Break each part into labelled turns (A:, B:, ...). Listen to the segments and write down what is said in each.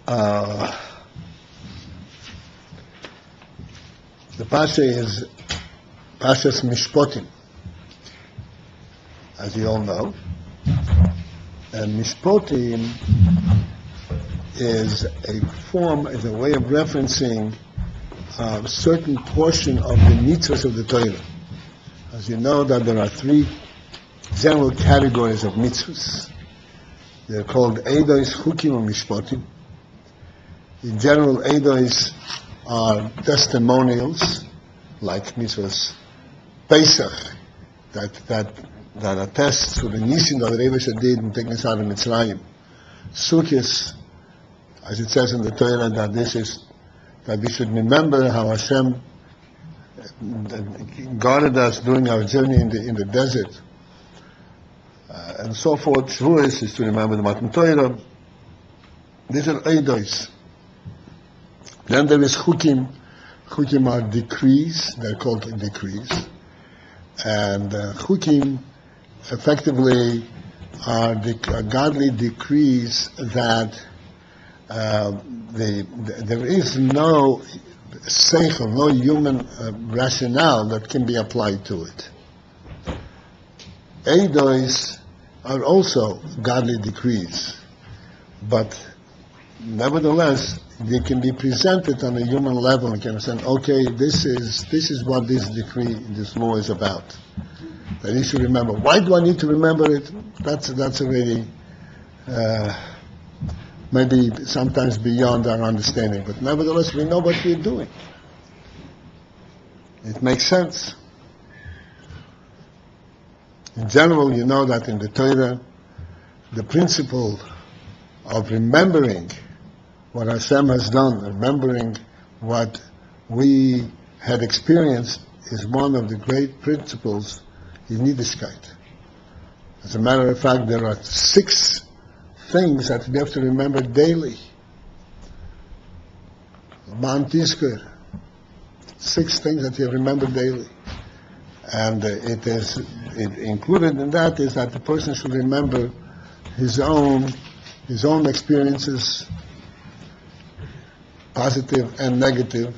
A: The Pasha is Pasha's Mishpatim, as you all know. And Mishpatim is a way of referencing a certain portion of the mitzvahs of the Torah. As you know, that there are three general categories of mitzvahs. They're called Eidos, Chukim, and Mishpatim. In general, Eidos are testimonials, like mitzvahs Pesach, that attests to the nisim that the Rebbe did in taking us out of Mitzrayim. Sukkot, as it says in the Torah, that we should remember how Hashem guarded us during our journey in the desert, and so forth. Shavuos is to remember the Matan Torah. These are Eidos. Then there is Chukim. Chukim are decrees. They're called decrees. And Chukim effectively are godly decrees that there is no seichel, no human rationale that can be applied to it. Eidos are also godly decrees, but nevertheless they can be presented on a human level and can say, okay, this is what this decree, this law is about. That you should remember. Why do I need to remember it? That's already maybe sometimes beyond our understanding. But nevertheless, we know what we're doing. It makes sense. In general, you know that in the Torah, the principle of remembering what Hashem has done, remembering what we had experienced, is one of the great principles in Yiddishkeit. As a matter of fact, there are 6 things that we have to remember daily. Man Tizker, 6 things that you remember daily. And it included in that is that the person should remember his own experiences, positive and negative,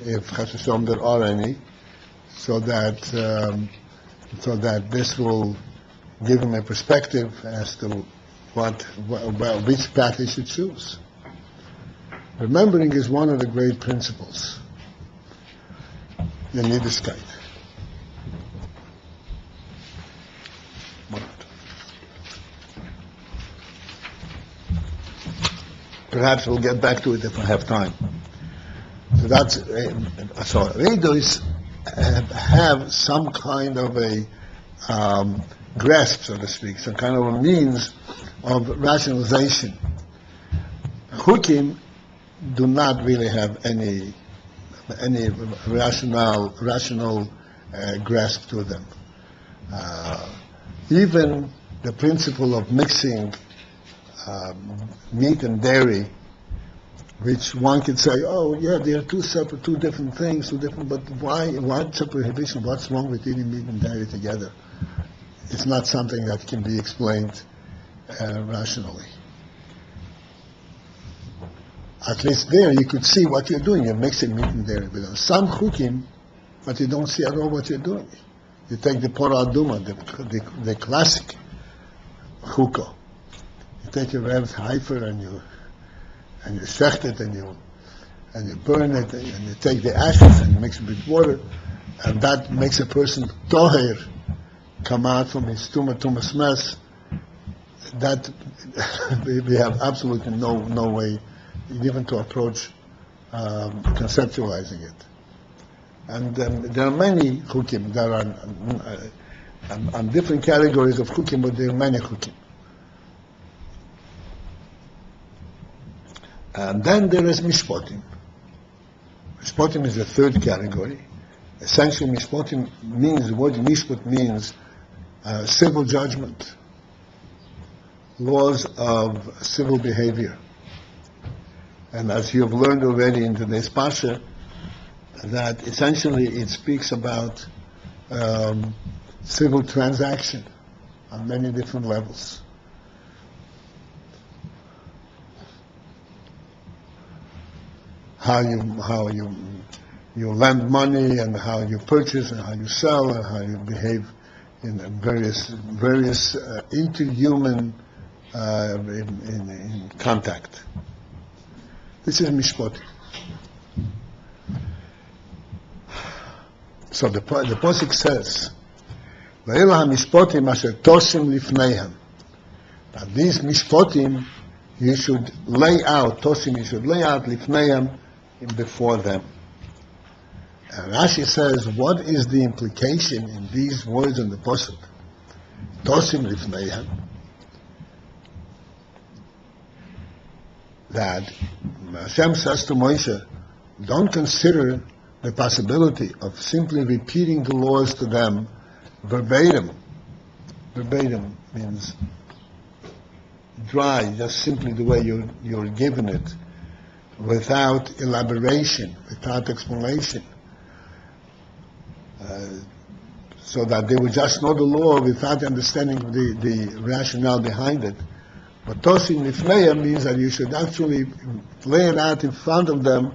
A: if Chas v'Shalom there are any, so that this will give him a perspective as to which path he should choose. Remembering is one of the great principles in Yiddishkeit. Perhaps we'll get back to it if I have time. So Eidos have some kind of a grasp, so to speak, some kind of a means of rationalization. Chukim do not really have any rational grasp to them. Even the principle of mixing meat and dairy, which one could say, oh yeah, they are two different things, but why such a prohibition? What's wrong with eating meat and dairy together? It's not something that can be explained rationally. At least there you could see what you're doing. You're mixing meat and dairy. But some chukim, but you don't see at all what you're doing. You take the Porah Aduma, the classic chuko. You take your Rev's heifer and you shecht it and you burn it and you take the ashes and you mix it with water, and that makes a person toher come out from his tumas mess. That we have absolutely no way even to approach conceptualizing it. And there are many chukim. There are on different categories of chukim, but there are many chukim. And then there is Mishpatim. Mishpatim is the third category. Essentially, Mishpatim means, the word Mishpat means civil judgment, laws of civil behavior. And as you have learned already in today's Pasha, that essentially it speaks about civil transaction on many different levels. you lend money, and how you purchase, and how you sell, and how you behave in various interhuman in contact. This is Mishpatim. So the Pasuk says, "Ve'ela ha-mishpatim asher tosim lifneihem." That these Mishpatim you should lay out, tosim, you should lay out lifneihem, before them. And Rashi says, what is the implication in these words in the Pasuk? Tosim lifneihem. That Hashem says to Moshe, don't consider the possibility of simply repeating the laws to them verbatim. Verbatim means dry, just simply the way you're given it, without elaboration, without explanation, so that they would just know the law without understanding the rationale behind it. But tosim lifneihem means that you should actually lay it out in front of them,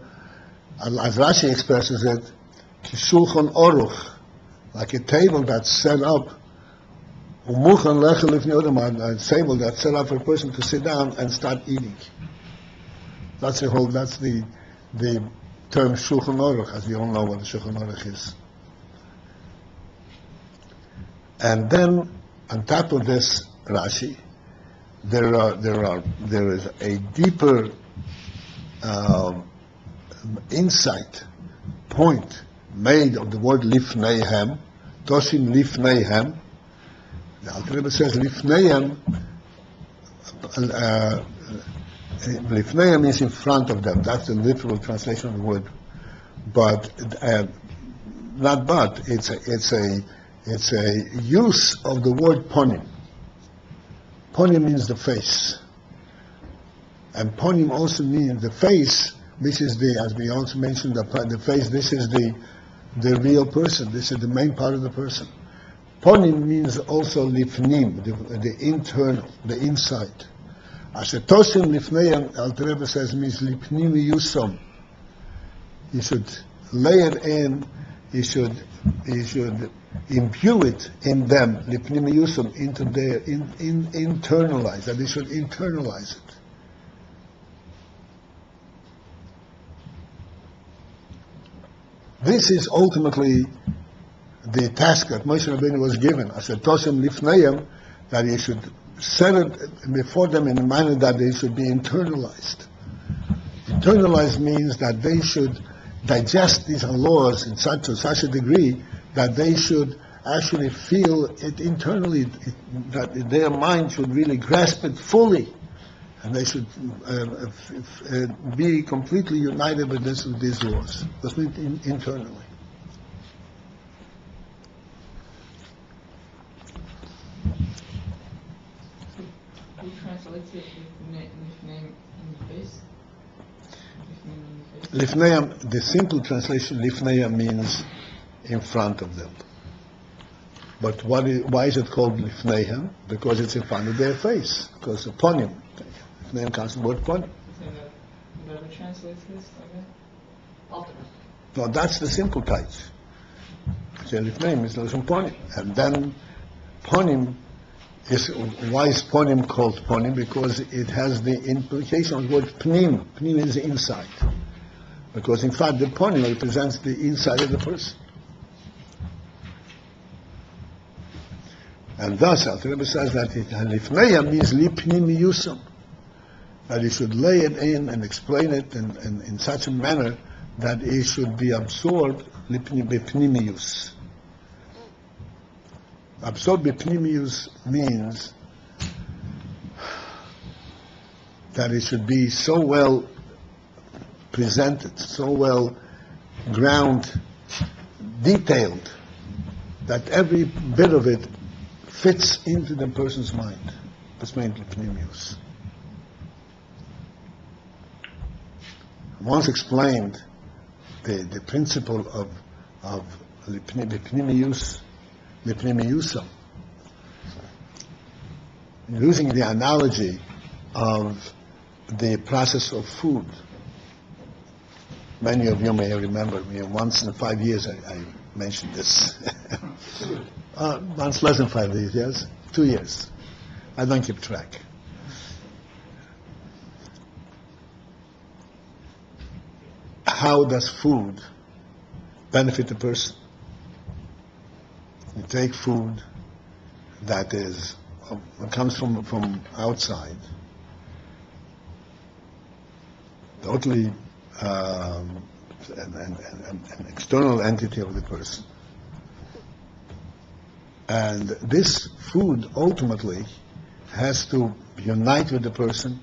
A: as Rashi expresses it, shulchan aruch, like a table that's set up, umuchan lechel lifnei odom, a table that's set up for a person to sit down and start eating. That's the term shulchan aruch, as we all know what the shulchan aruch is. And then on top of this Rashi, there is a deeper insight, point made of the word lifneihem, tosim lifneihem. The Alter Rebbe says lifneihem, lifneihem is in front of them. That's the literal translation of the word. But it's a use of the word ponim. Ponim means the face, and ponim also means the face. This is as we also mentioned, the face. This is the real person. This is the main part of the person. Ponim means also lifnim, the internal, the inside. Asher tosim lifneihem, Alter Rebbe says, means lipnim yusom. You should lay it in. You should imbue it in them, lipnim yusom, into their internalize. That they should internalize it. This is ultimately the task that Moshe Rabbeinu was given. As a tosim lifneihem, that he should set it before them in a manner that they should be internalized. Internalized means that they should digest these laws in such a degree that they should actually feel it internally, that their mind should really grasp it fully, and they should be completely united with these laws. That's internally.
B: Who translates it lifneihem in the face?
A: Lifneihem, the simple translation, lifneihem means in front of them. But why is it called lifneihem? Because it's in front of their face. Because upon him. Lifneihem comes from the word upon him.
B: Whoever translates this, ultimate.
A: No, that's the simple type. Lifneihem is upon him. And then ponim is, why is ponim called ponim? Because it has the implication of the word pnim. Pnim is the inside. Because in fact the ponim represents the inside of the person. And thus, Alter Rebbe says that lifneihem means lipnim yusam, that you should lay it in and explain it in such a manner that it should be absorbed bipnimius. Absorbed bipnimius means that it should be so well presented, so well detailed, that every bit of it fits into the person's mind. That's mainly pnimius. Once explained the principle of lipnimiusam, using the analogy of the process of food. Many of you may remember me. Once in 5 years I mentioned this. Once less than 5 years, yes? 2 years. I don't keep track. How does food benefit the person? You take food that comes from outside, totally an external entity of the person. And this food ultimately has to unite with the person,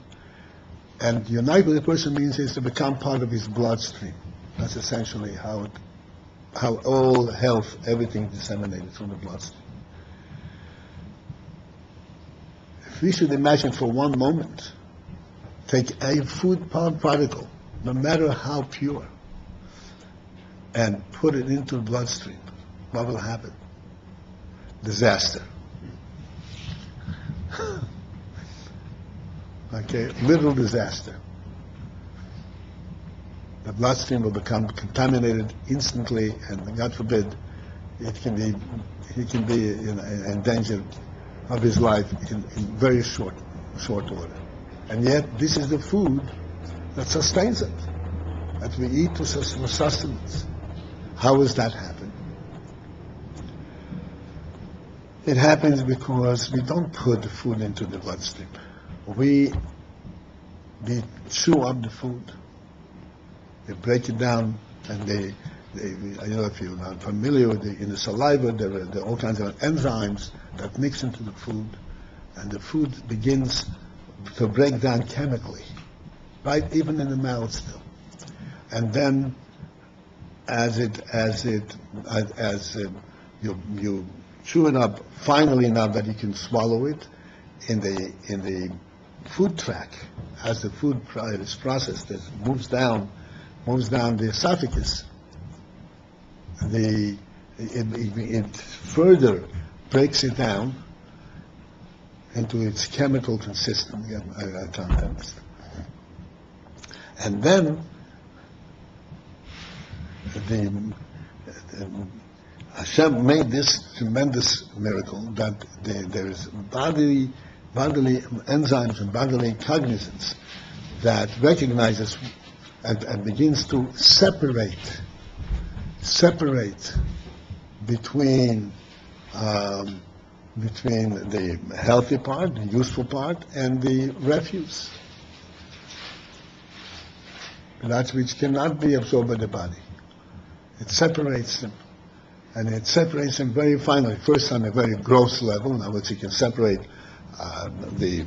A: and unite with the person means is to become part of his bloodstream. That's essentially how all health, everything disseminated from the bloodstream. If we should imagine for one moment, take a food particle, no matter how pure, and put it into the bloodstream, what will happen? Disaster. Okay, literal disaster. The bloodstream will become contaminated instantly, and God forbid, he can be in danger of his life in very short order. And yet, this is the food that sustains it, that we eat for sustenance. How does that happen? It happens because we don't put the food into the bloodstream. We chew up the food. They break it down, and I don't know if you're not familiar with in the saliva, there are all kinds of enzymes that mix into the food, and the food begins to break down chemically, right? Even in the mouth still. And then, as you chew it up finally enough that you can swallow it, in the food tract, as the food is processed, it moves down the esophagus. It further breaks it down into its chemical contents. And then Hashem made this tremendous miracle that there is bodily enzymes and bodily cognizance that recognizes and begins to separate between the healthy part, the useful part, and the refuse. That which cannot be absorbed by the body. It separates them. And it separates them very finely. First on a very gross level, in other words, you can separate the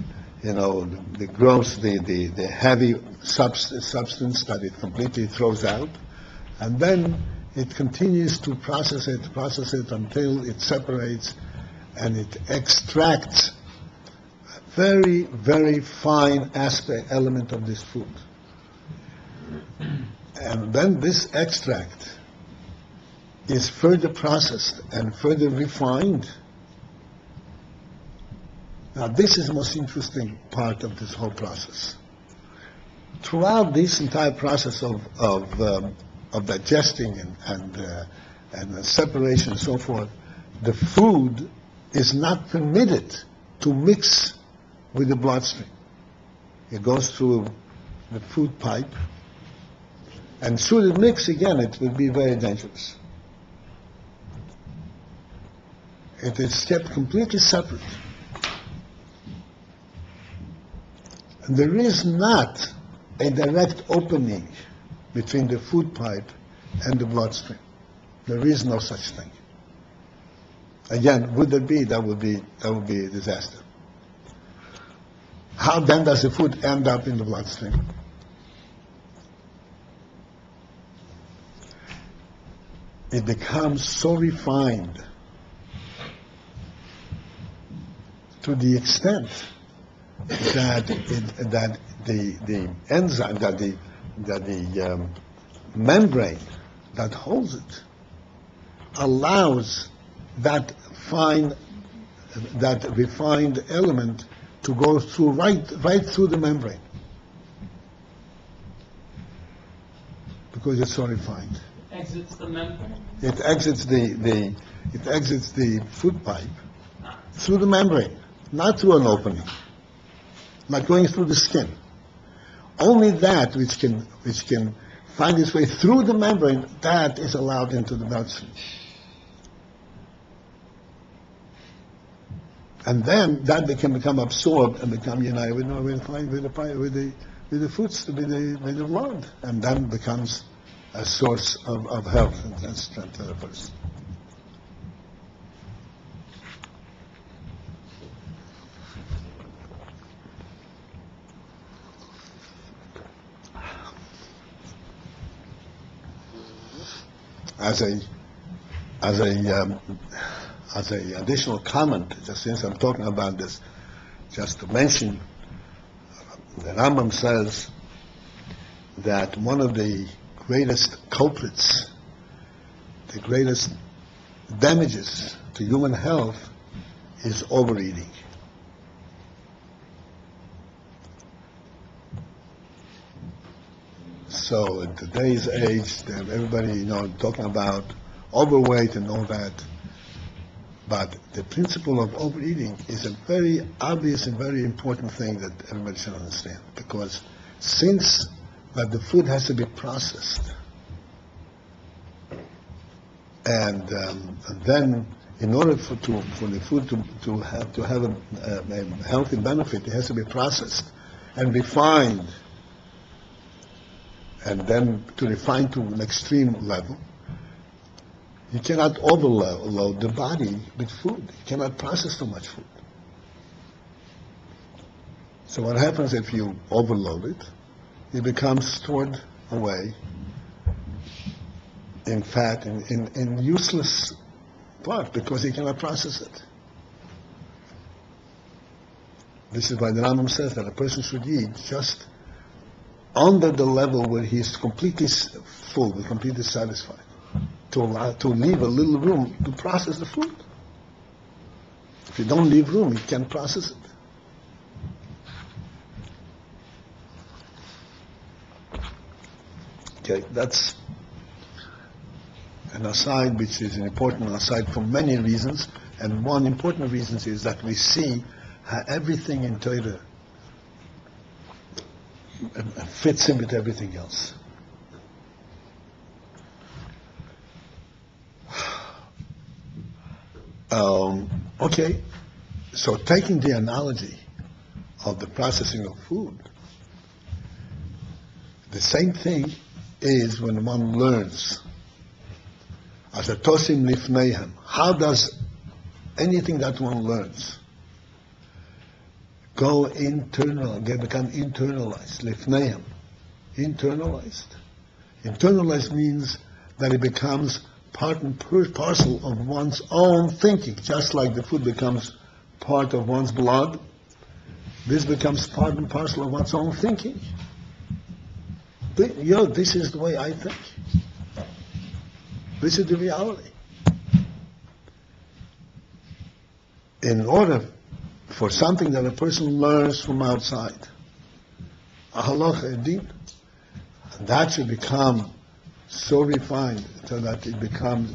A: gross, the heavy substance that it completely throws out, and then it continues to process it until it separates, and it extracts a very, very fine element of this food. And then this extract is further processed and further refined. Now, this is the most interesting part of this whole process. Throughout this entire process of digesting and separation and so forth, the food is not permitted to mix with the bloodstream. It goes through the food pipe, and should it mix again, it will be very dangerous. It is kept completely separate. And there is not a direct opening between the food pipe and the bloodstream. There is no such thing. Again, would there be? That would be a disaster. How then does the food end up in the bloodstream? It becomes so refined to the extent that the enzyme, that the membrane that holds it allows that refined element to go through right through the membrane. because it's so refined.
C: Exits the membrane?
A: It exits the food pipe through the membrane, not through an opening, not going through the skin. Only that which can find its way through the membrane, that is allowed into the bloodstream. And then that can become absorbed and become united with the foods, with the blood, and then becomes a source of health and strength to the person. As a additional comment, just since I'm talking about this, just to mention, the Rambam says that one of the greatest culprits, the greatest damages to human health is overeating. So in today's age, everybody, talking about overweight and all that. But the principle of overeating is a very obvious and very important thing that everybody should understand. Because since that the food has to be processed, and then in order for the food to have a healthy benefit, it has to be processed and refined, and then to refine to an extreme level. You cannot overload the body with food. You cannot process too much food. So what happens if you overload it? It becomes stored away in fat, in useless part, because you cannot process it. This is why the Rambam says that a person should eat just under the level where he is completely full, completely satisfied, to leave a little room to process the food. If you don't leave room, you can't process it. Okay, that's an aside, which is an important aside for many reasons, and one important reason is that we see how everything in Torah fits in with everything else. Okay, so taking the analogy of the processing of food, the same thing is when one learns. As a tosim lifneihem, how does anything that one learns go internal, become internalized? Lifneihem, internalized. Internalized means that it becomes part and parcel of one's own thinking, just like the food becomes part of one's blood. This becomes part and parcel of one's own thinking. This is the way I think. This is the reality. In order for something that a person learns from outside, a halacha, a din, that should become so refined so that it becomes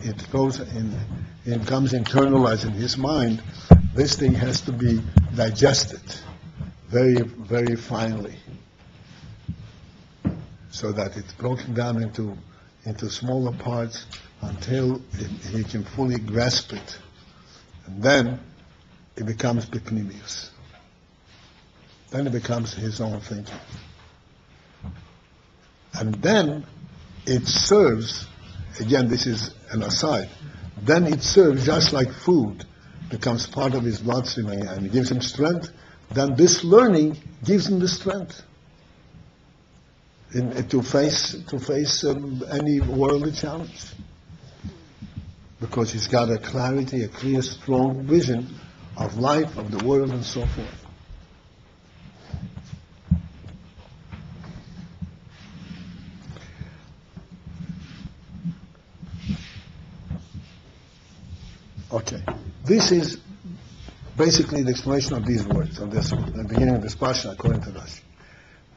A: internalized in his mind. This thing has to be digested very, very finely, so that it's broken down into smaller parts until he can fully grasp it. And then it becomes pepnimius. Then it becomes his own thinking. And then it serves, again, this is an aside, then it serves just like food becomes part of his bloodstream and gives him strength. Then this learning gives him the strength to face any worldly challenge, because he's got a clarity, a clear, strong vision of life, of the world, and so forth. Okay, this is basically the explanation of these words, of this, the beginning of this parsha, according to Rashi.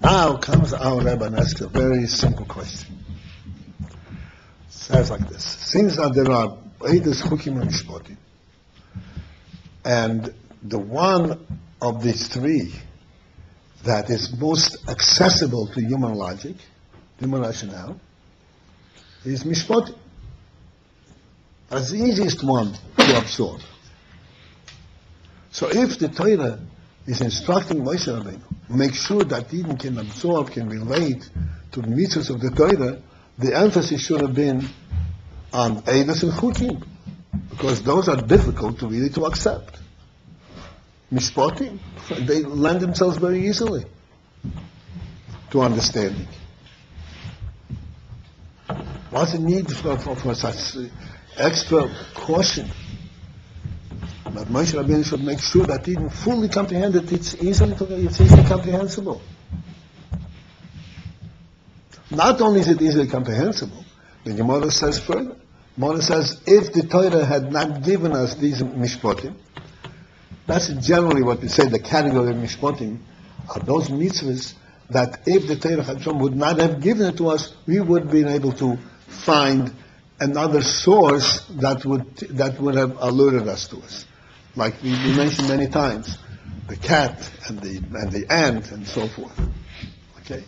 A: Now comes our Rebbe and asks a very simple question. says like this. Since that there are Eidos, Chukim, and Mishpatim, and the one of these three that is most accessible to human logic, human rationale, is Mishpatim. That's the easiest one to absorb. So if the Torah is instructing Moshe Rabbeinu, make sure that Eden can absorb, can relate to the mitzvahs of the Torah, the emphasis should have been on Eidos and Chukim, because those are difficult to accept. Mishpatim, they lend themselves very easily to understanding. What's the need for such extra caution? But Moshe Rabbeinu should make sure that Eden fully comprehended. It's easily comprehensible. Not only is it easily comprehensible, the Gemara says further. Gemara says, if the Torah had not given us these Mishpatim, that's generally what we say, the category of Mishpatim are those mitzvahs that if the Torah Hashem would not have given it to us, we would have been able to find another source that would have alerted us to us. Like we mentioned many times, the cat and the ant and so forth. Okay?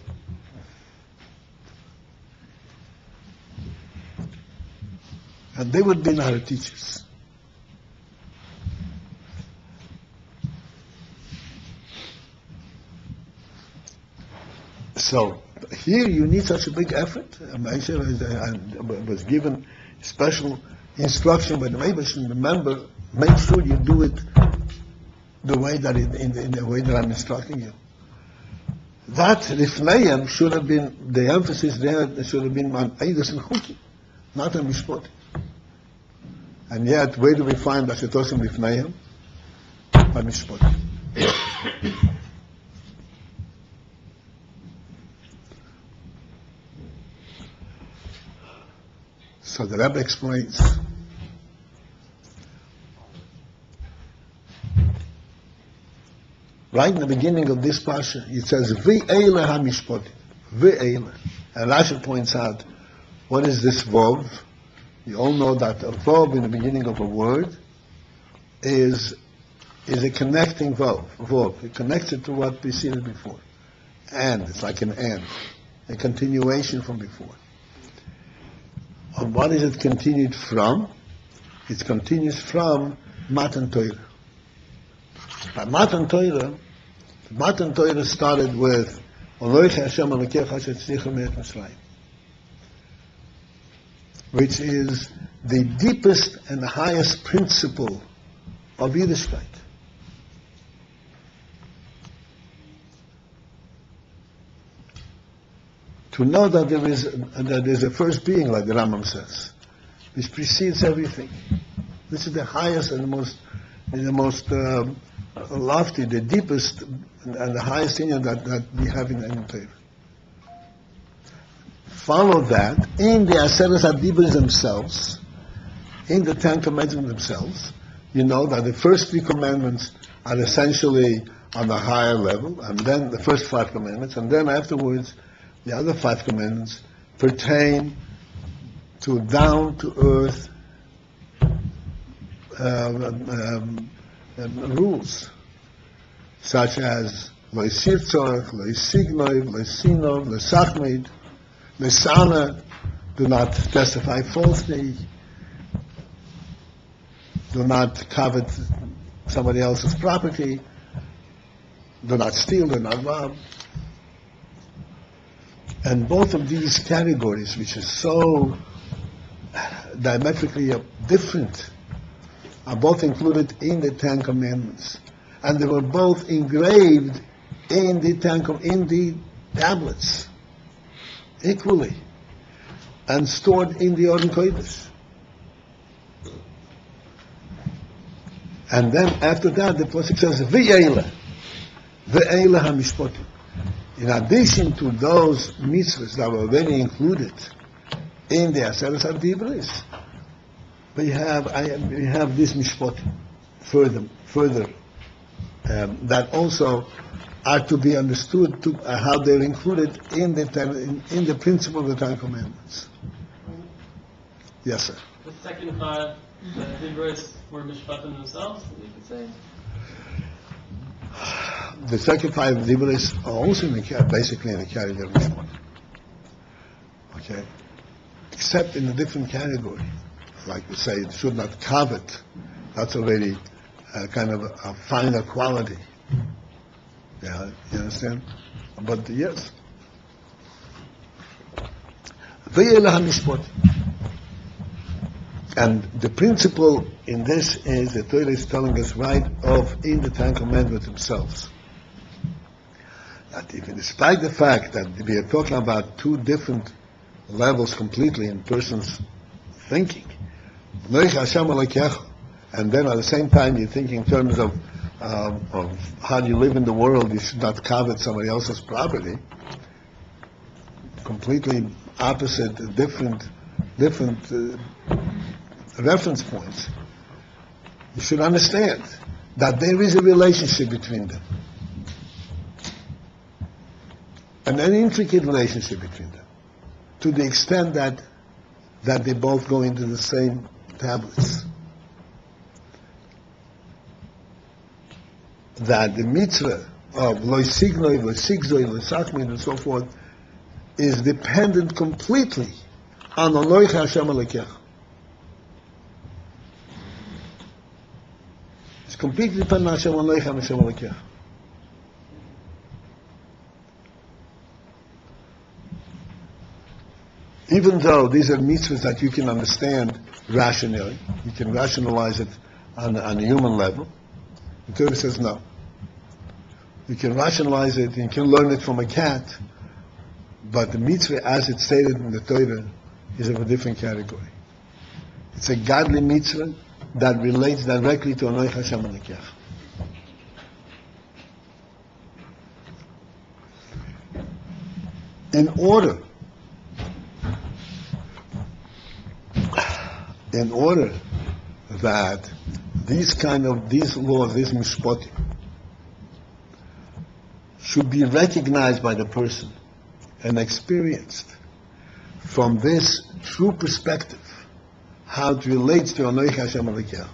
A: And they would be our teachers. So here you need such a big effort. Moshe was given special instruction by the Rebbe. Remember, make sure you do it the way that in the way that I'm instructing you. That Rifneim should have been, the emphasis there should have been on Eidos and Chukim, not on Mishpatim. And yet, where do we find Ashetosim Rifneim? By Mishpatim. So the Rebbe explains. Right in the beginning of this parsha, it says, V'eile ha-mishpatim. V'eile. And Rashi points out, what is this vav? You all know that a vav in the beginning of a word is a connecting vav. It connects it to what preceded before. And, it's like an and. A continuation from before. And what is it continued from? It continues from Matan Torah. By Matan Torah started with which is the deepest and the highest principle of Yiddishkeit. To know that there is a first being, like the Rambam says, which precedes everything. This is the highest and the most lofty, the deepest and the highest thing that we have in the Torah. Follow that in the Aseres HaDibros themselves, in the 10 Commandments themselves. You know that the first 3 commandments are essentially on a higher level, and then the first 5 commandments, and then afterwards the other 5 commandments pertain to down-to-earth rules, such as lo yisirtzorach, lo yisignoiv, lo yisinov, lo sachmeid, lo yisana, do not testify falsely, do not covet somebody else's property, do not steal, do not rob. And both of these categories, which is so diametrically different, are both included in the 10 Commandments. And they were both engraved in the tablets, equally, and stored in the Oren Kodesh. And then after that, the Pasuk says, V'eile ha-mishpatim. In addition to those mitzvahs that were already included in the Aseres HaDibros, we have this mishpatim further that also are to be understood how they're included in the principle of the 10 Commandments. Yes, sir.
C: The second five, the Hebrews were Mishpatim themselves, you could say?
A: The second five Dibris are also basically in the category of Mishpatim. Okay? Except in a different category. Like we say, it should not covet. That's already kind of a finer quality. Yeah, you understand? But yes. And the principle in this is the Torah is telling us right off in the Ten Commandments themselves. That even despite the fact that we are talking about two different levels completely in person's thinking, and then at the same time you're thinking in terms of how you live in the world, you should not covet somebody else's property. Completely opposite, different reference points. You should understand that there is a relationship between them. And an intricate relationship between them. To the extent that they both go into the same tablets. That the mitzvah of loy signoi, loy sigzoi, loy sachmin, and so forth, is dependent completely on Aloich Hashem Alekecha. It's completely dependent on Hashem Aloich Hashem Alekecha. Even though these are mitzvahs that you can understand rationally, you can rationalize it on a human level, the Torah says no. You can rationalize it, you can learn it from a cat, but the mitzvah, as it's stated in the Torah, is of a different category. It's a godly mitzvah that relates directly to Anoich Hashem Alekecha. In order that these laws, these mishpatim, should be recognized by the person and experienced from this true perspective, how it relates to Anoich Hashem Alekecha,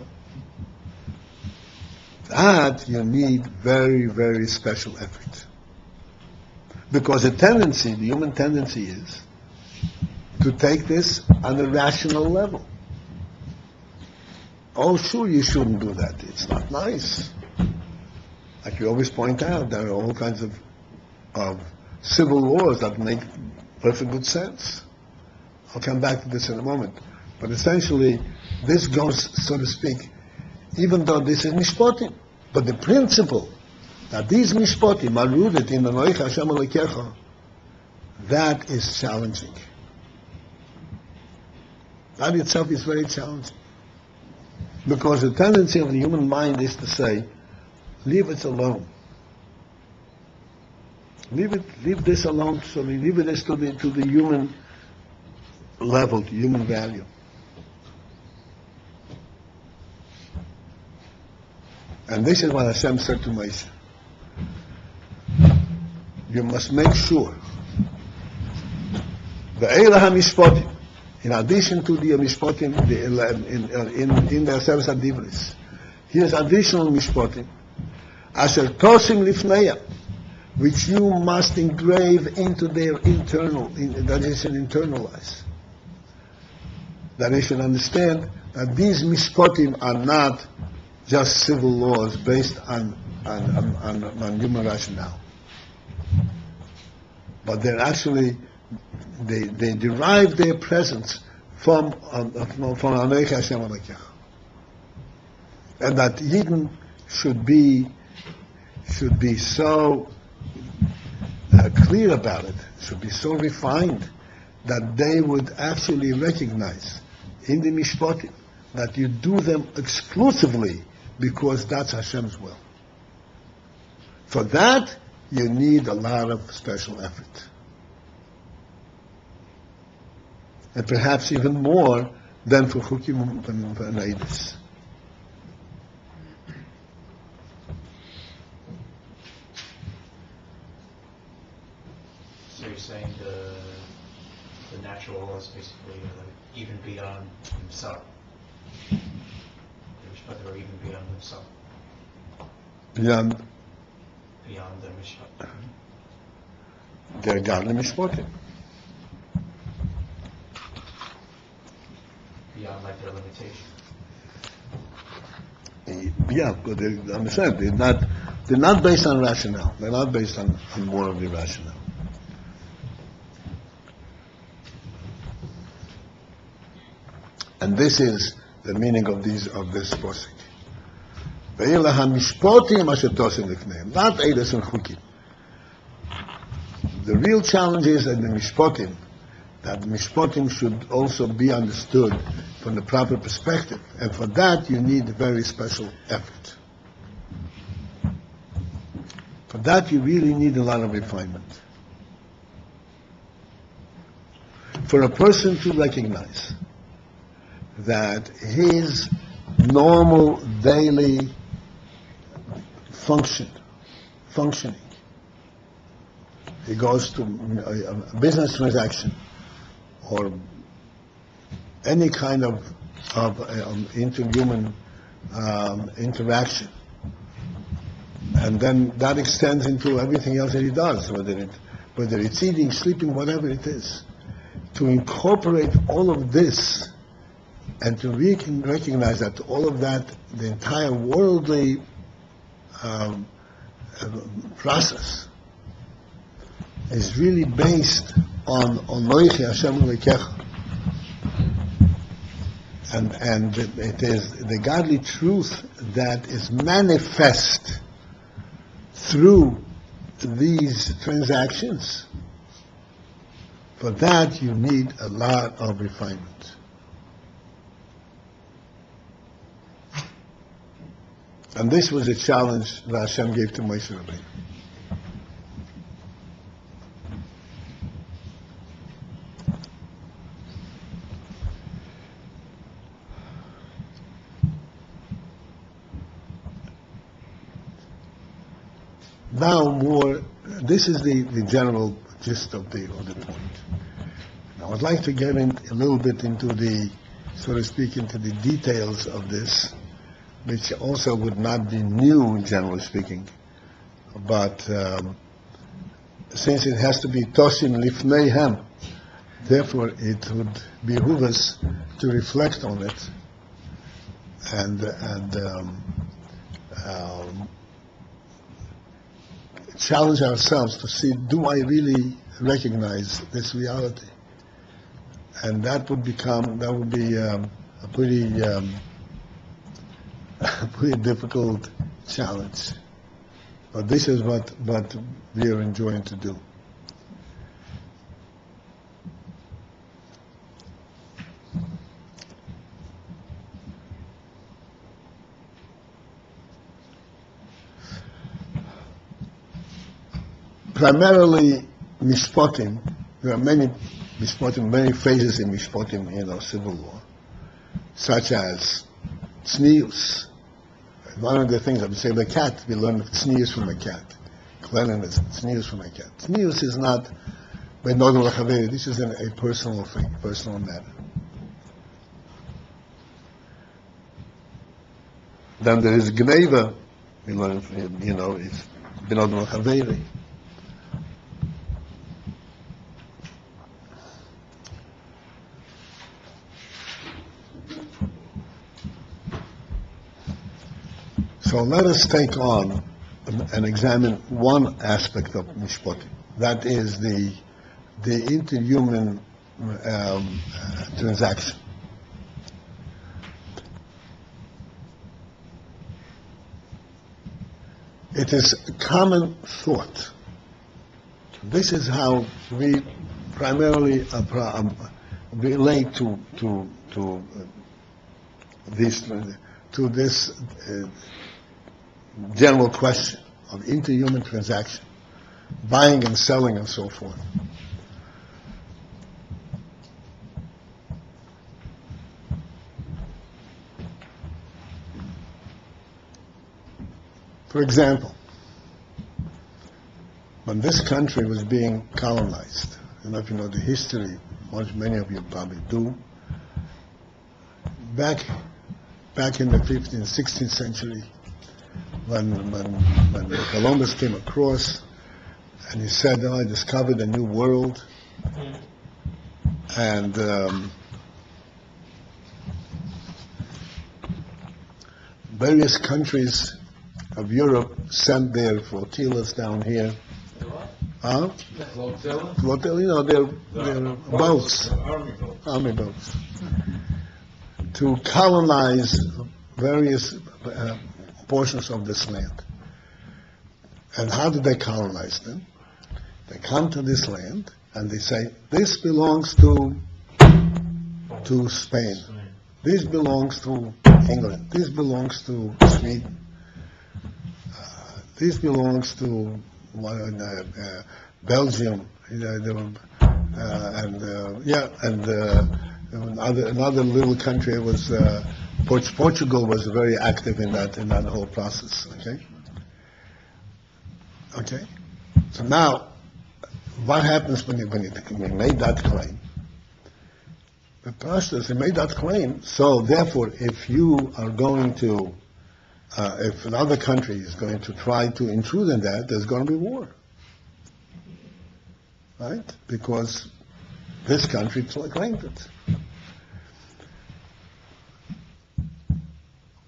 A: that you need very, very special effort. Because the human tendency is to take this on a rational level. Oh, sure, you shouldn't do that. It's not nice. Like we always point out, there are all kinds of civil laws that make perfect good sense. I'll come back to this in a moment. But essentially, this goes, so to speak, even though this is Mishpatim, but the principle that these Mishpatim are rooted in the Anoich Hashem Alekecha, that is challenging. That itself is very challenging. Because the tendency of the human mind is to say, leave it alone. Leave this alone, so we leave this to the human level, to human value. And this is what Hashem said to Moshe. You must make sure the Eila HaMishpatim, in addition to the Mishpatim in the Aseret HaDibros, here's additional Mishpatim, Asher Tosim Lifneya, which you must engrave into their internal, that they should internalize. That they should understand that these Mishpatim are not just civil laws based on human rationale. But they're actually, they derive their presence from Anoich Hashem Alekecha. And that Yidden should be so clear about it, should be so refined, that they would actually recognize in the Mishpatim that you do them exclusively because that's Hashem's will. For that, you need a lot of special effort. And perhaps even more than for Chukim V'Naidis.
D: So you're saying the natural law is basically even beyond himself. The Mishpatim are even beyond himself.
A: Beyond
D: Beyond the Mishpatim.
A: their godly Mishpatim.
D: Beyond like their limitation.
A: Yeah, but they understand they're not based on rationale. They're not based on morally rationale. And this is the meaning of this posuk. Ve'ila hamishpotim asher tosim lifneim, not eidos and chukim. The real challenge is that the mishpotim should also be understood from the proper perspective, and for that you need a very special effort. For that you really need a lot of refinement. For a person to recognize that his normal daily functioning, he goes to a business transaction or any kind of interhuman interaction, and then that extends into everything else that he does, whether it's eating, sleeping, whatever it is. To incorporate all of this and to recognize that all of that, the entire worldly process, is really based on Noichi Hashem Elokecha. And it is the godly truth that is manifest through these transactions. For that you need a lot of refinement. And this was a challenge that Hashem gave to Moshe Rabbeinu. Now this is the general gist of the point. Now I'd like to get in a little bit into the, so to speak, into the details of this, which also would not be new, generally speaking, but since it has to be tosim lifneihem, therefore it would behoove us to reflect on it and challenge ourselves to see, do I really recognize this reality? And that would be a pretty difficult challenge. But this is what we are enjoying to do. Primarily Mishpatim. There are many Mishpatim, many phases in Mishpatim, civil law, such as tznius. One of the things I would say, the cat, we learn tznius from a cat. Cleanliness, tznius from a cat. Tznius is not benodol l'chaveri. This is a personal thing, personal matter. Then there is gneva. We learn, it's benodol l'chaveri. So let us take on and examine one aspect of Mishpatim. That is the interhuman transaction. It is common thought. This is how we primarily relate to this general question of interhuman transaction, buying and selling and so forth. For example, when this country was being colonized, I don't know if you know the history, many of you probably do, back in the 15th, 16th century, when Columbus came across, and he said, "Oh, I discovered a new world," and various countries of Europe sent their flotillas down here. Huh? Flotilla, they're boats, army boats, to colonize various portions of this land. And how do they colonize them? They come to this land and they say, "This belongs to Spain. This belongs to England. This belongs to Sweden. This belongs to Belgium." Another little country was Portugal was very active in that whole process. Okay. So now, what happens when he made that claim? The pastors, he made that claim. So therefore, if you are going to, if another country is going to try to intrude in that, there's going to be war, right? Because this country claimed it.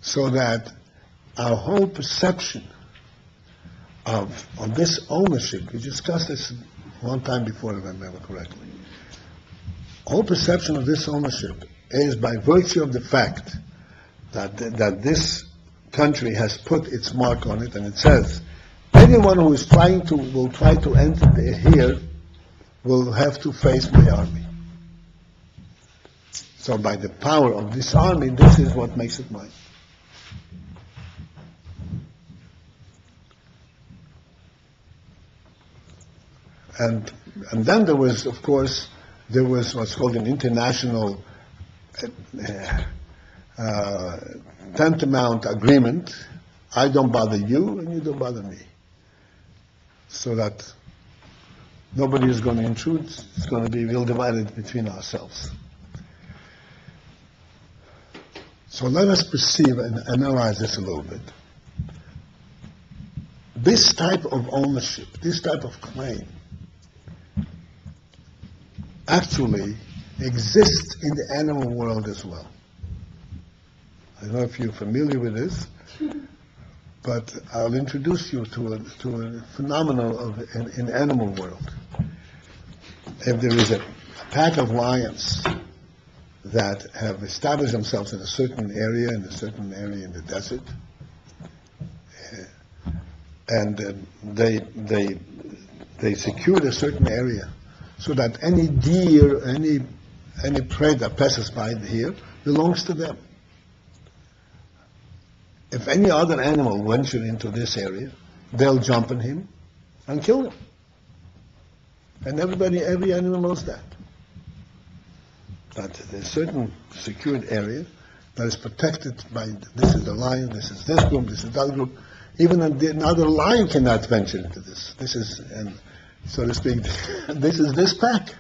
A: So that our whole perception of this ownership, we discussed this one time before, if I remember correctly. Whole perception of this ownership is by virtue of the fact that this country has put its mark on it, and it says anyone who is will try to enter here will have to face my army. So by the power of this army, this is what makes it mine. And then there was, of course, what's called an international tantamount agreement. I don't bother you, and you don't bother me. So that nobody is going to intrude. It's going to be, we'll divide it between ourselves. So let us perceive and analyze this a little bit. This type of ownership, this type of claim, actually exists in the animal world as well. I don't know if you're familiar with this, but I'll introduce you to a phenomenon in the animal world. If there is a pack of lions that have established themselves in a certain area in the desert, and they secured a certain area, so that any deer, any prey that passes by here belongs to them. If any other animal venture into this area, they'll jump on him and kill him. And every animal knows that. That there's a certain secured area that is protected by, this is the lion, this is this group, this is that group. Even another lion cannot venture into this. This is, and so to speak, this is this pack.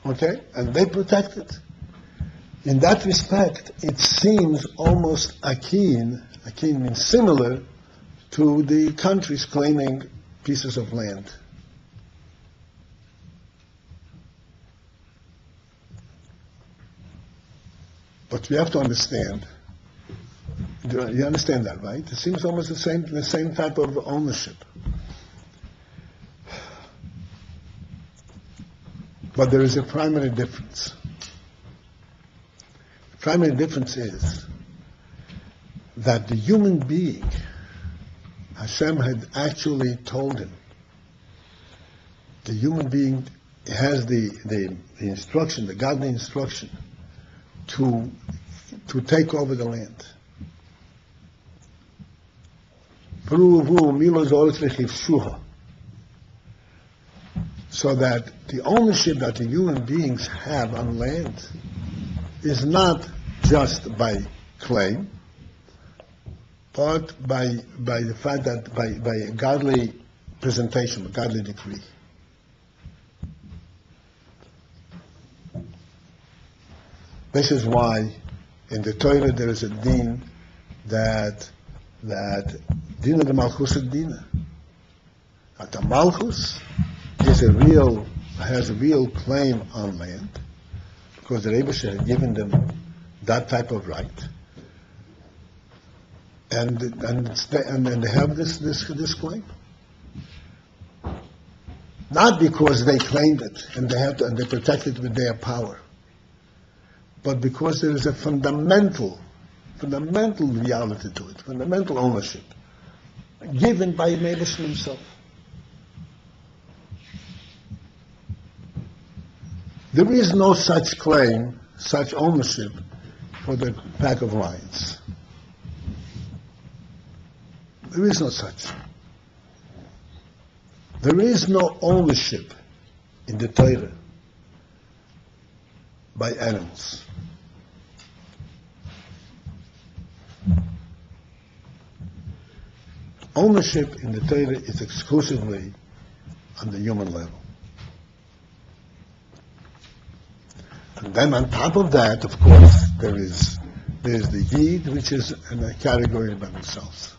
A: Okay? And they protect it. In that respect, it seems almost akin means similar to the countries claiming pieces of land. But we have to understand. You understand that, right? It seems almost the same type of ownership. But there is a primary difference. The primary difference is that the human being, Hashem had actually told him, the human being has the instruction, the godly instruction, to take over the land. So that the ownership that the human beings have on land is not just by claim, but by the fact that by a godly presentation, a godly decree. This is why in the Torah there is a din that Dina de Malchus is Dina. That the Malchus has a real claim on land because the Rebbe had given them that type of right, and they have this claim. Not because they claimed it and they protect it with their power, but because there is a fundamental reality to it, fundamental ownership given by Meibusha himself. There is no such claim, such ownership for the pack of lions. There is no such. There is no ownership in the Torah by animals. Ownership in the Torah is exclusively on the human level. And then on top of that, of course, there's the Yid, which is in a category by themselves.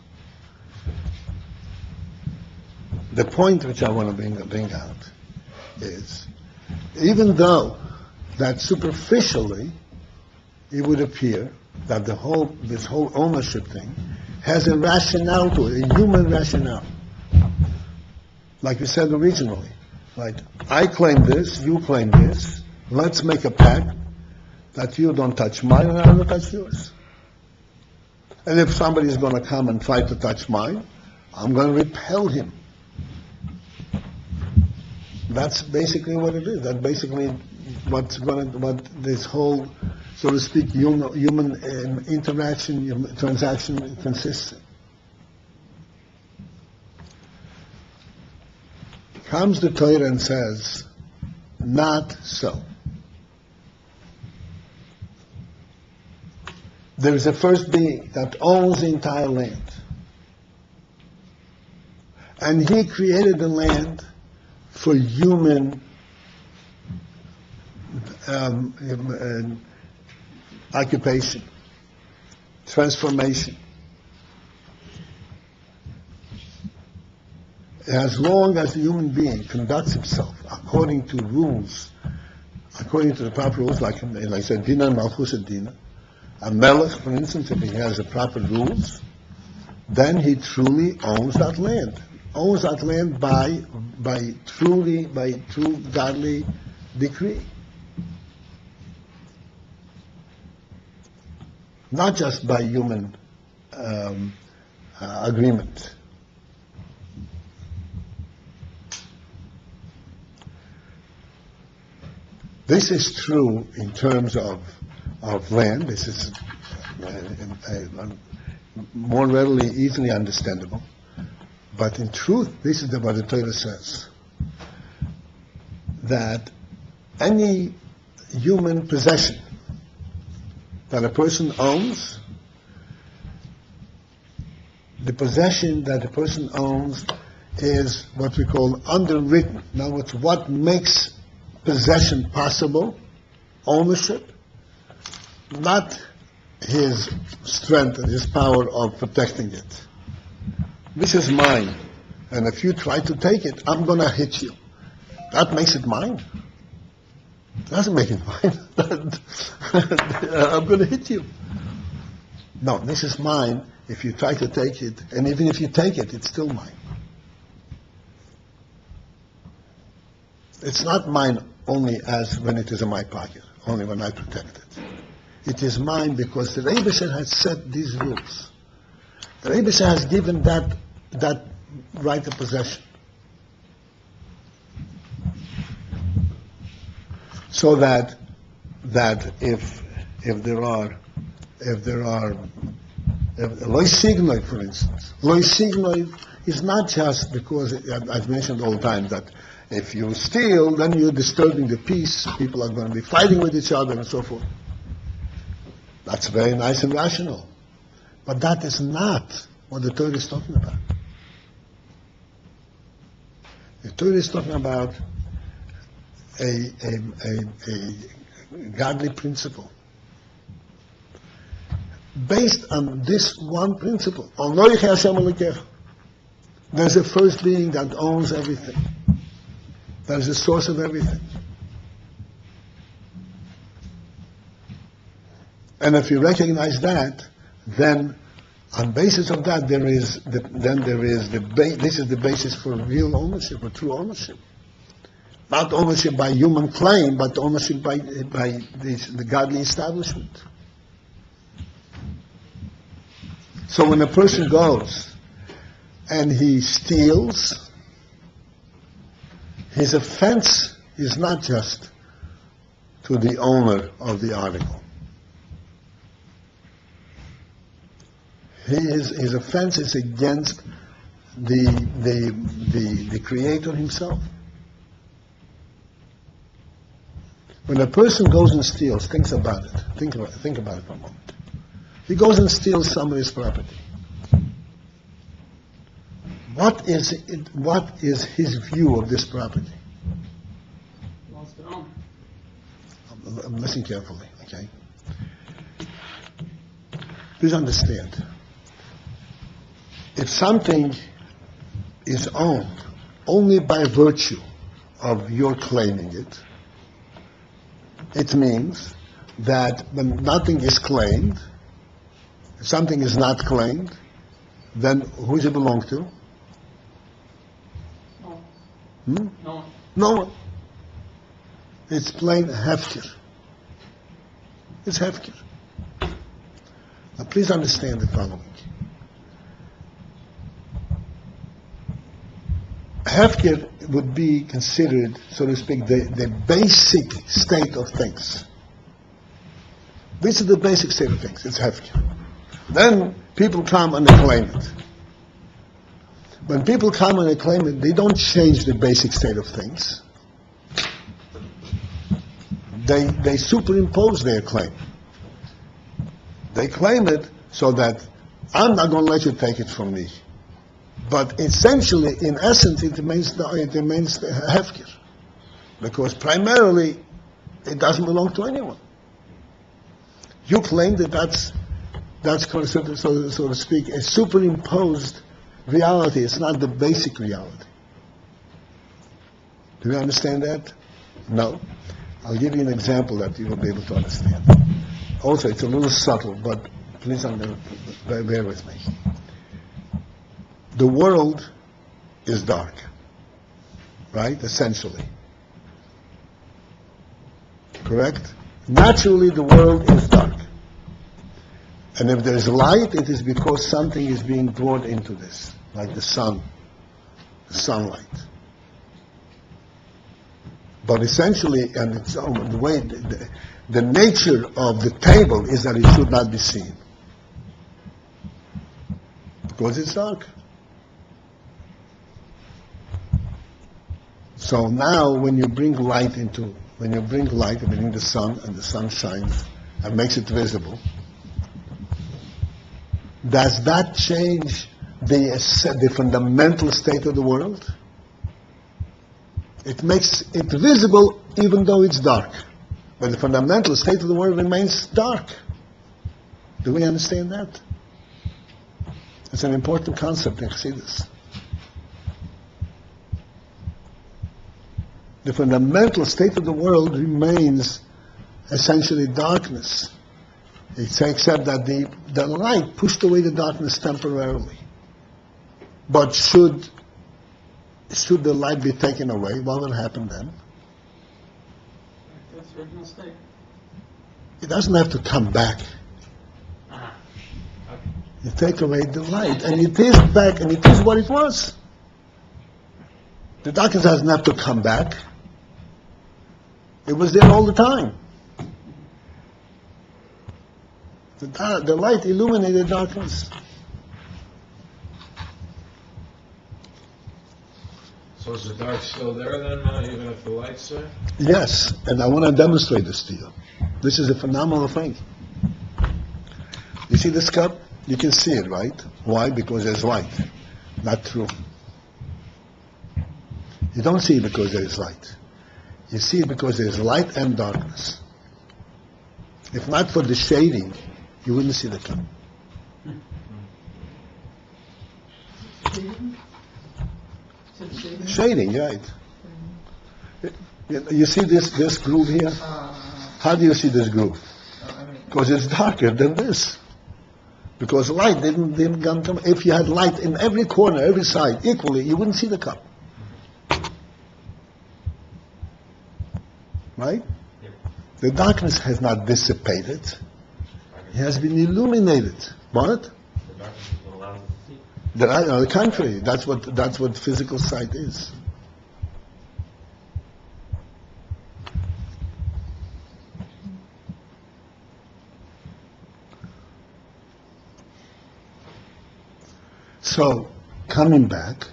A: The point which I want to bring out is, even though that superficially it would appear that this whole ownership thing has a rationale to it, a human rationale. Like we said originally, right? I claim this, you claim this. Let's make a pact that you don't touch mine and I don't touch yours. And if somebody is going to come and try to touch mine, I'm going to repel him. That's basically what it is. That's basically what this whole, so to speak, human interaction, transaction consists in. Comes the Torah and says, not so. There is a first being that owns the entire land. And he created the land for human occupation, transformation. As long as the human being conducts himself according to rules, according to the proper rules, like I said, Dina and Malchus and Dina, a melech, for instance, if he has the proper rules, then he truly owns that land. Owns that land by true godly decree. Not just by human agreement. This is true in terms of land. This is more readily, easily understandable. But in truth, this is what the Torah says. That any human possession that a person owns, the possession that a person owns is what we call underwritten. In other words, what makes possession possible, ownership, not his strength and his power of protecting it. This is mine, and if you try to take it, I'm going to hit you. That makes it mine. Doesn't make it mine. I'm going to hit you. No, this is mine. If you try to take it, and even if you take it, it's still mine. It's not mine only as when it is in my pocket, only when I protect it. It is mine because the Rebbe has set these rules. The Rebbe has given that right of possession. So that if there are loy signoi, for instance, loy signoi is not just because I've mentioned all the time that if you steal, then you're disturbing the peace. People are going to be fighting with each other and so forth. That's very nice and rational, but that is not what the Torah is talking about. The Torah is talking about a godly principle, based on this one principle. There's a first being that owns everything. There's the source of everything. And if you recognize that, then on basis of that, this is the basis for real ownership, or true ownership. Not ownership by human claim, but ownership by the godly establishment. So when a person goes and he steals, his offense is not just to the owner of the article. His offense is against the Creator himself. When a person goes and steals, think about it for a moment. He goes and steals somebody's property. What is his view of this property?
C: Wants to own.
A: Listen carefully, okay? Please understand. If something is owned only by virtue of your claiming it, it means that when nothing is claimed, if something is not claimed, then who does it belong to?
C: No.
A: No one. It's plain hefker. It's hefker. Now please understand the following. Hefker would be considered, so to speak, the basic state of things. This is the basic state of things. It's hefker. Then people come and they claim it. When people come and they claim it, they don't change the basic state of things. They superimpose their claim. They claim it so that I'm not going to let you take it from me. But essentially, in essence, it remains hefker. Because primarily, it doesn't belong to anyone. You claim that that's considered, so to speak, a superimposed reality. It's not the basic reality. Do you understand that? No. I'll give you an example that you will be able to understand. Also, it's a little subtle, but please bear with me. The world is dark, right? Essentially. Correct? Naturally, the world is dark. And if there is light, it is because something is being brought into this, like the sun, the sunlight. But essentially, and it's the way, the nature of the table is that it should not be seen. Because it's dark. So now when you bring light, meaning the sun, and the sun shines and makes it visible, does that change the fundamental state of the world? It makes it visible even though it's dark. But the fundamental state of the world remains dark. Do we understand that? It's an important concept in Chassidus. The fundamental state of the world remains essentially darkness. Except that the light pushed away the darkness temporarily. But should the light be taken away, what will happen then?
C: That's the original state.
A: It doesn't have to come back.
C: Okay.
A: You take away the light, and it is back, and it is what it was. The darkness doesn't have to come back. It was there all the time. The light illuminated darkness.
E: So is the dark still there then, even if the light's there?
A: Yes, and I want to demonstrate this to you. This is a phenomenal thing. You see this cup? You can see it, right? Why? Because there's light. Not true. You don't see it because there is light. You see it because there is light and darkness. If not for the shading, you wouldn't see the cup. Shading, right. You see this groove here? How do you see this groove? Because it's darker than this. Because light didn't come. If you had light in every corner, every side, equally, you wouldn't see the cup. Right? The darkness has not dissipated. It has been illuminated. What? On the contrary, that's what physical sight is. So, coming back,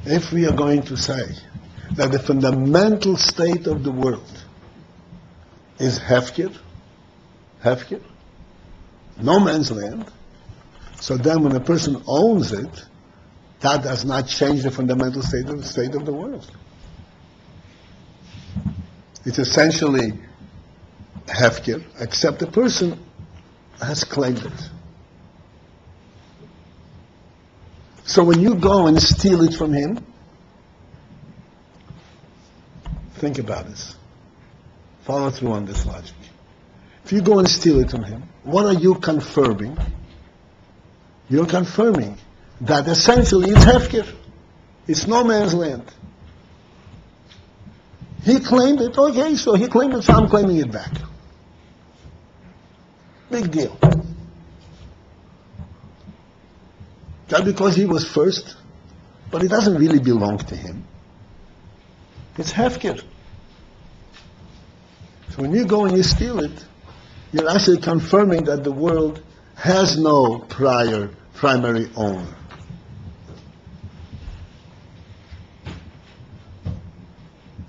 A: if we are going to say that the fundamental state of the world is hefker, no man's land, so then when a person owns it, that does not change the fundamental state of the world. It's essentially hefker, except the person has claimed it. So when you go and steal it from him, think about this. Follow through on this logic. If you go and steal it from him, what are you confirming? You're confirming that essentially it's hefker. It's no man's land. He claimed it, okay, so he claimed it, so I'm claiming it back. Big deal. Just because he was first, but it doesn't really belong to him. It's hefker. So when you go and you steal it, you're actually confirming that the world has no primary owner.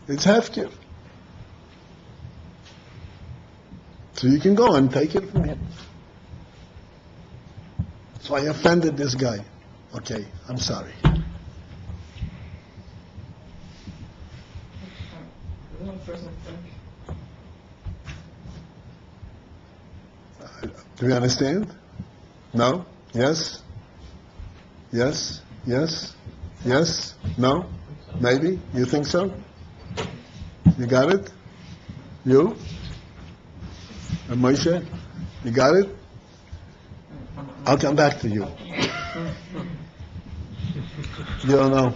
A: It's hefker. So you can go and take it from him. So I offended this guy. Okay, I'm sorry. Do you understand? No? Yes? Yes? Yes? Yes? No? Maybe? You think so? You got it? You? And Moshe? You got it? I'll come back to you. You don't know?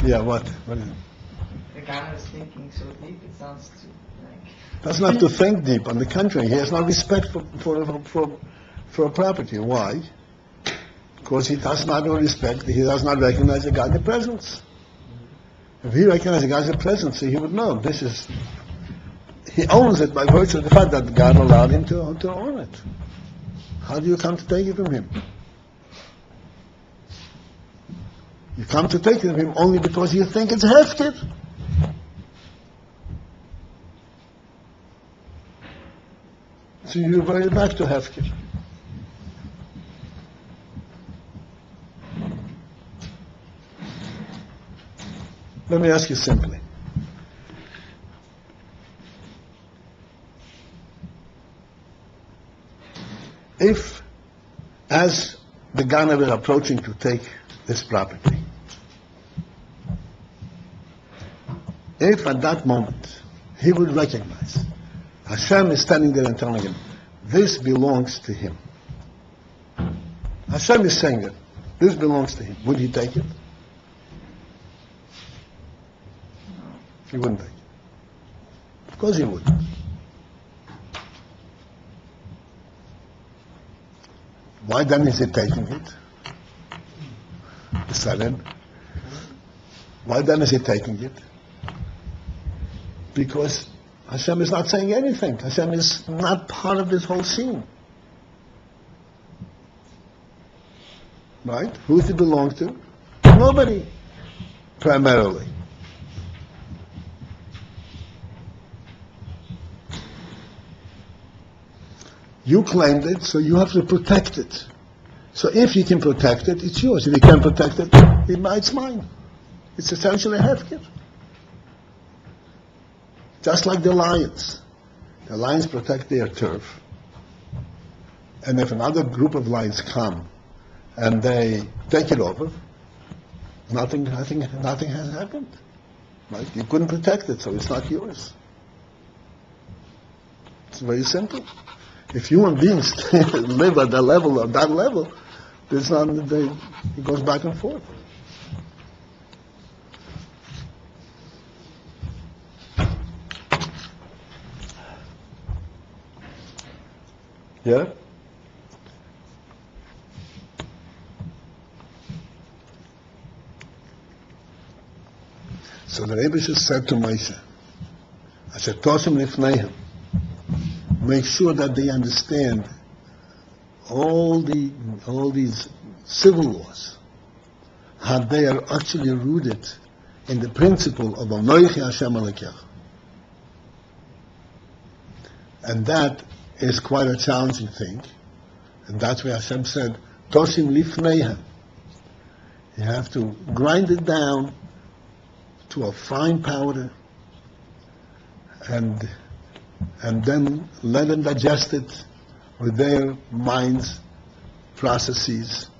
A: Yeah, what? What is it?
B: The guy was thinking so deep, it sounds too, like...
A: That's not to think deep. On the contrary, he has no respect for property. Why? Because he does not know respect, he does not recognize the God's presence. If he recognized the God's presence, he would know this is... He owns it by virtue of the fact that God allowed him to own it. How do you come to take it from him? You come to take it from him only because you think it's hefker. So you revert it back to hefker. Let me ask you simply. If, as the Ganav is approaching to take this property, if at that moment he would recognize Hashem is standing there and telling him, this belongs to him. Hashem is saying it, this belongs to him. Would he take it? He wouldn't take it. Of course he would. Why then is he taking it? Sudden. Why then is he taking it? Because Hashem is not saying anything. Hashem is not part of this whole scene. Right? Who does it belong to? Nobody. Primarily. You claimed it, so you have to protect it. So if you can protect it, it's yours. If you can't protect it, it's mine. It's essentially hefker. Just like the lions. The lions protect their turf. And if another group of lights come and they take it over, nothing has happened. Right? You couldn't protect it, so it's not yours. It's very simple. If human beings live at that level, there's not, it goes back and forth. Yeah? So the Rebbe said to Moshe, Asher Tosim Lifneihem, make sure that they understand all these civil laws, how they are actually rooted in the principle of Anoichi Hashem Alekech. And that is quite a challenging thing. And that's why Hashem said, Tosim Lifneihem. You have to grind it down to a fine powder and then let them digest it with their minds, processes,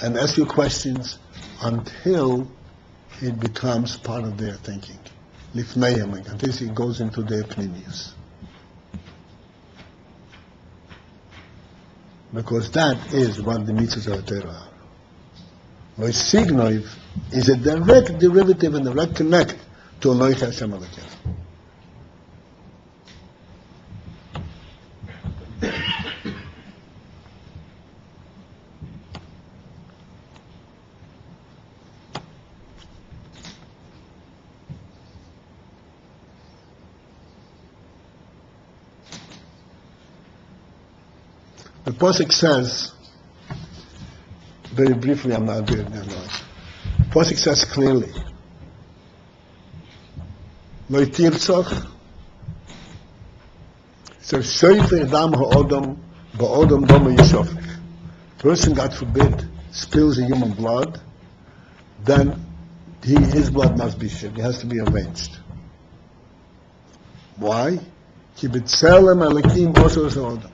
A: and ask you questions until it becomes part of their thinking. Lifneihem, until it goes into their pnimius. Because that is what the mitzvahs of the Torah are. Loisignoiv is a direct derivative and direct connect to Anoichi Hashem Alekech. The Pasuk says, very briefly, I'm not doing that now. Pasuk says clearly, Lo tirtzach, says, Shoyfer dam ha'odam, ba'odam dama yishofech. Person, God forbid, spills a human blood, then his blood must be shed. It has to be avenged. Why? Ki b'tzelem alekim bosor ha'odam.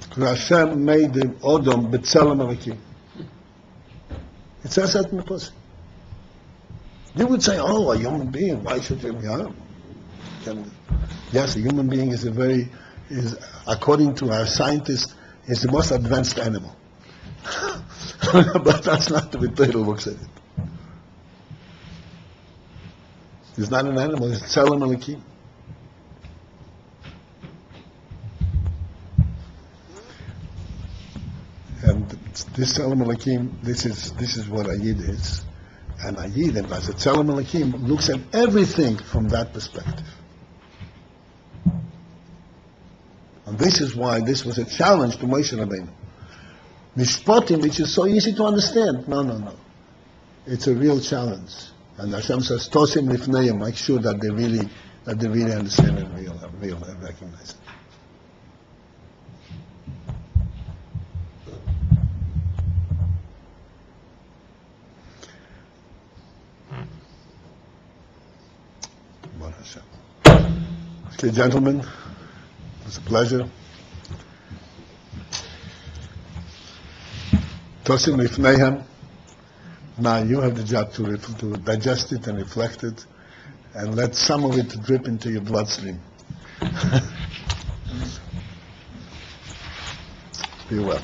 A: Because Hashem made the Odom b'tzelem Elokim. It says that in the Pasuk. You would say, oh, a human being, why should you? Yes, a human being is according to our scientists, is the most advanced animal. But that's not the way Torah looks at it. It's not an animal, it's Tzelem Elokim. And this Tzelem Elokim, this is what a Yid is. And a Yid, and as a Tzelem Elokim, looks at everything from that perspective. And this is why this was a challenge to Moshe Rabbeinu. Mishpatim, which is so easy to understand. No. It's a real challenge. And Hashem says, Tosim Lifneihem, make sure that they really understand and real recognize it. Okay, gentlemen, it was a pleasure. Tosim Lifneihem. Now you have the job to digest it and reflect it, and let some of it drip into your bloodstream. Be well.